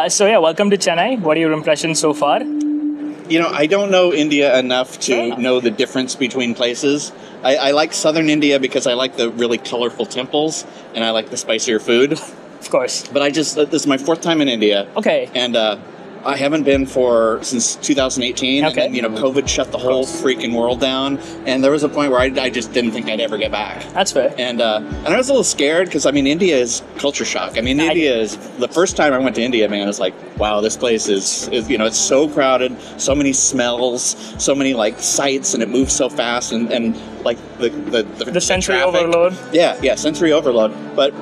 So yeah, welcome to Chennai. What are your impressions so far? You know, I don't know India enough to know the difference between places. I like southern India because I like the really colorful temples and I like the spicier food. Of course. But this is my 4th time in India. Okay. And I haven't been since 2018. Okay. And then, COVID shut the whole freaking world down. And there was a point where I just didn't think I'd ever get back. That's fair. And I was a little scared because, India is culture shock. India is, the first time I went to India, man, it's like, wow, this place is it's so crowded, so many smells, so many, sights, and it moves so fast, and the sensory traffic. overload. Yeah, sensory overload. But,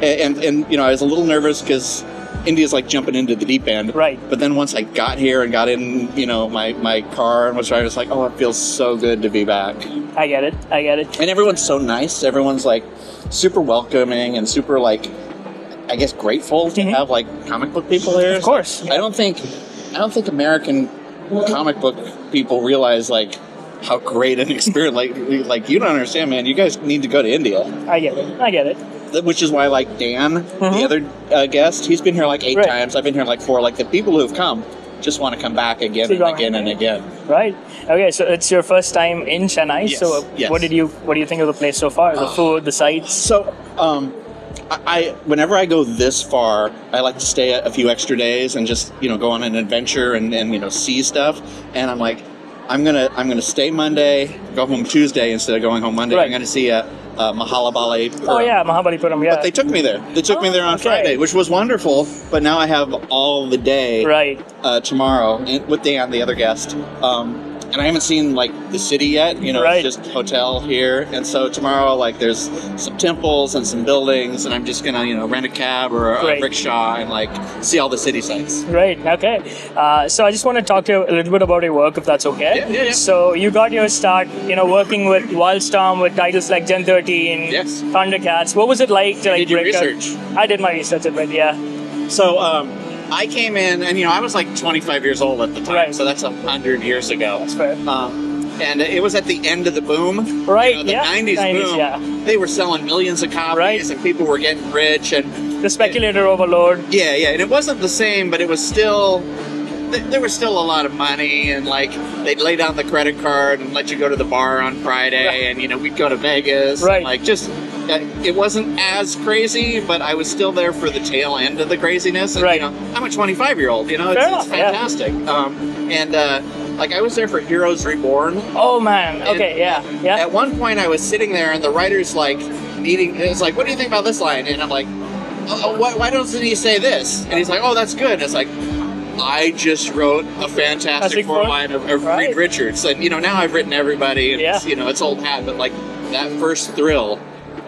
and I was a little nervous because India's like jumping into the deep end. Right. But then once I got here and got in, my car and was driving, it's like, oh, it feels so good to be back. I get it. And everyone's so nice. Everyone's super welcoming and super I guess grateful to have comic book people here. Of course. I don't think American comic book people realize how great an experience. You don't understand, man. You guys need to go to India. I get it. Which is why, Dan, the other guest, he's been here 8 times. I've been here 4. The people who have come just want to come back again and again and again. Right. Okay, so it's your first time in Chennai. Yes. So yes. What do you think of the place so far? The food, the sights? So, I whenever I go this far, I like to stay a few extra days and just go on an adventure and see stuff. And I'm like, I'm gonna stay Monday, go home Tuesday instead of going home Monday. Right. I'm gonna see Mahabalipuram. Oh yeah, Mahabalipuram. Yeah. But they took me there. They took me there on Friday, which was wonderful. But now I have all the day tomorrow with Dan, the other guest. And I haven't seen the city yet. It's just hotel here. And so tomorrow, there's some temples and some buildings, and I'm just gonna rent a cab or a rickshaw and see all the city sights. Right. Okay. So I just want to talk to you a little bit about your work, if that's okay. Yeah. So you got your start, working with WildStorm with titles like Gen 13, yes, Thundercats. What was it like to did your research? I did my research a bit. Yeah. So. I came in, and I was 25 years old at the time, so that's 100 years ago. That's fair. And it was at the end of the boom. Right, the 90s boom. Yeah. They were selling millions of copies, and people were getting rich. And the speculator overload. Yeah, and it wasn't the same, but it was still... There was still a lot of money, and they'd lay down the credit card and let you go to the bar on Friday, and we'd go to Vegas. Right. And, it wasn't as crazy, but I was still there for the tail end of the craziness. And, right. I'm a 25-year-old. It's fantastic. Yeah. I was there for Heroes Reborn. Oh man. Okay. Yeah. At one point, I was sitting there, and the writer's needing. It's what do you think about this line? And I'm like, why doesn't he say this? And he's like, oh, that's good. And it's I just wrote a fantastic 4-line of Reed Richards, and now I've written everybody, and it's old hat, but that first thrill,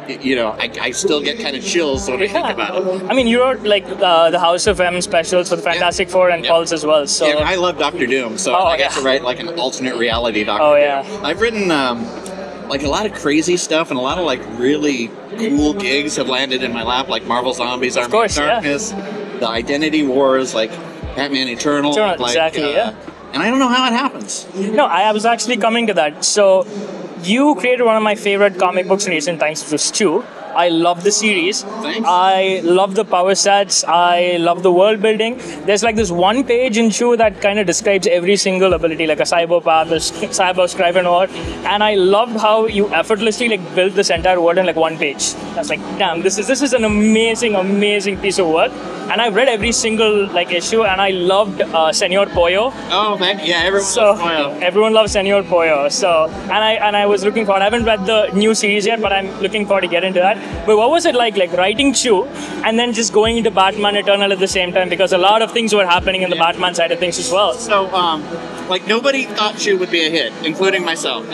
I still get kind of chills when I think about it. You wrote the House of M specials for the Fantastic Four and Pulse as well. So I love Dr. Doom, so I got to write an alternate reality Dr. Doom. I've written a lot of crazy stuff, and a lot of really cool gigs have landed in my lap, like Marvel Zombies, Army of Darkness, the Identity Wars, Batman Eternal, exactly, and I don't know how it happens. No, I was actually coming to that. So, you created one of my favorite comic books in recent times, which was Chew. I love the series. Thanks. I love the power sets. I love the world building. There's this one page in Chew that kind of describes every single ability, like a cyber path, a cyber scribe and all. And I loved how you effortlessly built this entire world in one page. I was damn, this is an amazing piece of work. And I've read every single issue, and I loved Senor Pollo. Oh man, yeah, everyone loves Pollo. Everyone loves Senor Pollo. So, and I was looking forward. I haven't read the new series yet, but I'm looking forward to get into that. But what was it like writing Chew and then just going into Batman Eternal at the same time? Because a lot of things were happening in the Batman side of things as well. So, nobody thought Chew would be a hit, including myself.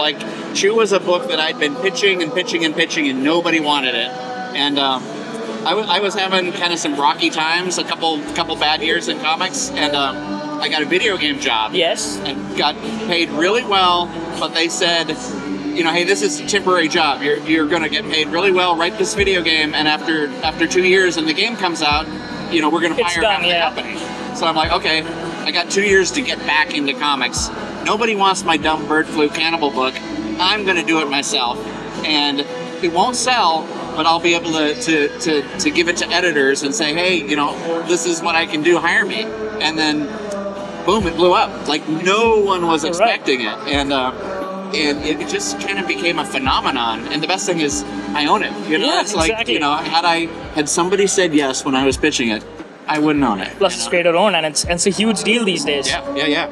Chew was a book that I'd been pitching, and nobody wanted it. And I was having kind of some rocky times, a couple bad years in comics, and I got a video game job. Yes. And got paid really well, but they said, hey, this is a temporary job. You're going to get paid really well, write this video game, and after 2 years and the game comes out, we're going to fire half the company. So I'm like, okay, I got 2 years to get back into comics. Nobody wants my dumb bird flu cannibal book. I'm going to do it myself. And it won't sell, but I'll be able to give it to editors and say, hey, you know, this is what I can do, hire me. And then, boom, it blew up. Like, no one was expecting it. And it just kind of became a phenomenon. And the best thing is, I own it. You know, it's like, you know, had somebody said yes when I was pitching it, I wouldn't own it. Plus, it's creator owned, and it's a huge deal these days. Yeah.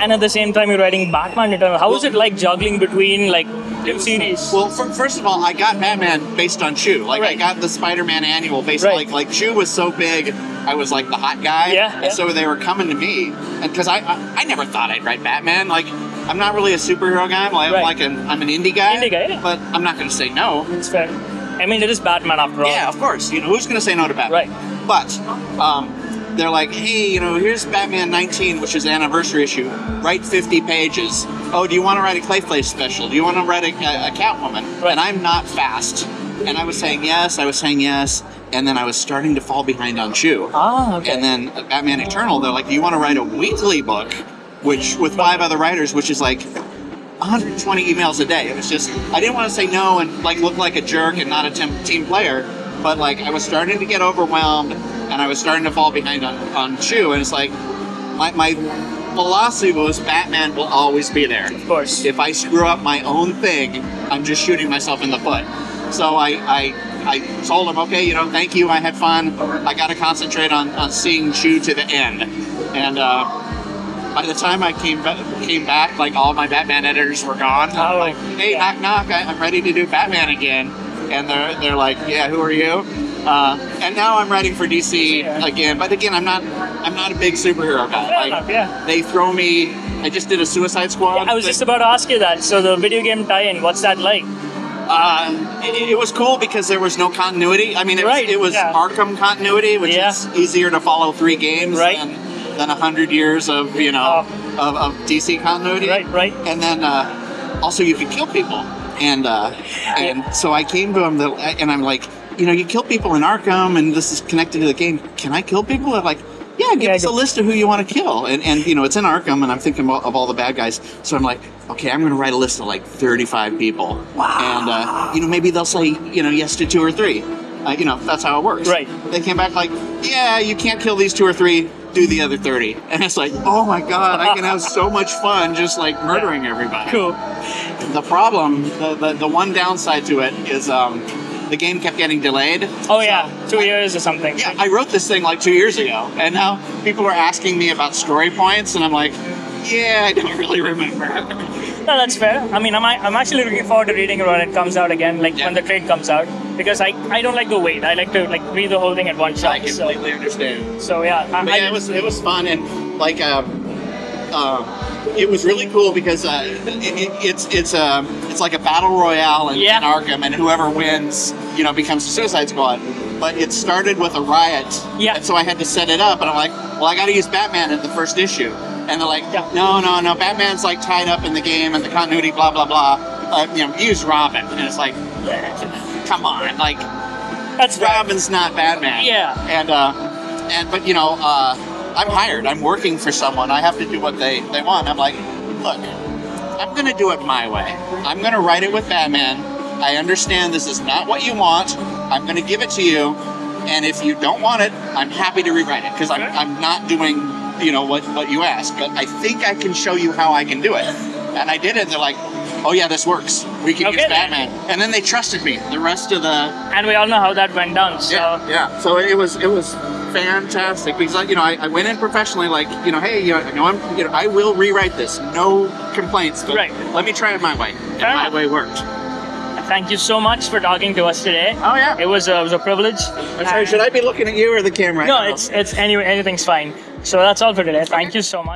And at the same time, you're writing Batman Eternal. How is it like juggling between like two series? Well, first of all, I got Batman based on Chew. Like, I got the Spider-Man annual based on like Chew was so big, I was like the hot guy. And so they were coming to me, and because I never thought I'd write Batman. Like, I'm not really a superhero guy. I'm an indie guy. But I'm not going to say no. It's fair. I mean, it is Batman after all. Yeah, of course. You know, who's going to say no to Batman? Right. But they're like, hey, you know, here's Batman 19, which is the anniversary issue. Write 50 pages. Oh, do you want to write a Clayface special? Do you want to write a Catwoman? And I'm not fast. And I was saying yes. And then I was starting to fall behind on Chew. Okay. And then Batman Eternal, they're like, do you want to write a weekly book, which with 5 other writers, which is like 120 emails a day. It was just, I didn't want to say no and like look like a jerk and not a team player. But like, I was starting to get overwhelmed, and I was starting to fall behind on Chew, and it's like, my philosophy was Batman will always be there. Of course. If I screw up my own thing, I'm just shooting myself in the foot. So I told him, okay, you know, thank you, I had fun. I got to concentrate on seeing Chew to the end. And by the time I came back, like all my Batman editors were gone. I'm like, hey, knock knock, I'm ready to do Batman again. And they're like, yeah, who are you? And now I'm writing for DC again. But again, I'm not a big superhero guy. Like, they throw me. I just did a Suicide Squad. I was just about to ask you that. So the video game tie-in, what's that like? It was cool because there was no continuity. I mean, it was Arkham continuity, which is easier to follow 3 games than 100 years of of DC continuity. Right. And then also you could kill people. And so I came to him, and I'm like, you know, you kill people in Arkham, and this is connected to the game. Can I kill people? They're like, yeah, give us a list of who you want to kill. And you know, it's in Arkham, and I'm thinking of all the bad guys. So I'm like, okay, I'm going to write a list of like 35 people. Wow. And, you know, maybe they'll say, you know, yes to 2 or 3. You know, that's how it works. Right. They came back like, yeah, you can't kill these 2 or 3. Do the other 30. And it's like, oh my God, I can have so much fun just like murdering everybody. Cool. The problem, the one downside to it is the game kept getting delayed. Oh yeah, 2 years or something. Yeah, I wrote this thing like 2 years ago, and now people are asking me about story points, and I'm like, yeah, I don't really remember. No, that's fair. I mean, I'm actually looking forward to reading it when it comes out again, like when the trade comes out, because I don't like to wait. I like to like read the whole thing at one shot. I completely understand. So yeah, it was fun, and like it was really cool because it's like a battle royale in Arkham, and whoever wins, you know, becomes a Suicide Squad. But it started with a riot, and so I had to set it up, and I'm like, well, I got to use Batman in the first issue. And they're like, no, Batman's like tied up in the game and the continuity, blah, blah, blah. You know, use Robin. And it's like, come on, like, that's Robin's not Batman. Yeah. But you know, I'm hired. I'm working for someone. I have to do what they want. I'm like, look, I'm going to do it my way. I'm going to write it with Batman. I understand this is not what you want. I'm going to give it to you. And if you don't want it, I'm happy to rewrite it because I'm not doing, you know, what you asked. But I think I can show you how I can do it. And I did it. They're like, oh yeah, this works. We can use Batman. And then they trusted me. The rest of the... And we all know how that went down. So. Yeah. So it was fantastic because, you know, I went in professionally, like, you know, hey, I will rewrite this. No complaints. But let me try it my way. And my way worked. Thank you so much for talking to us today. Oh yeah, it was a privilege. I'm sorry, should I be looking at you or the camera? No, it's anything's fine. So that's all for today. Thank you so much.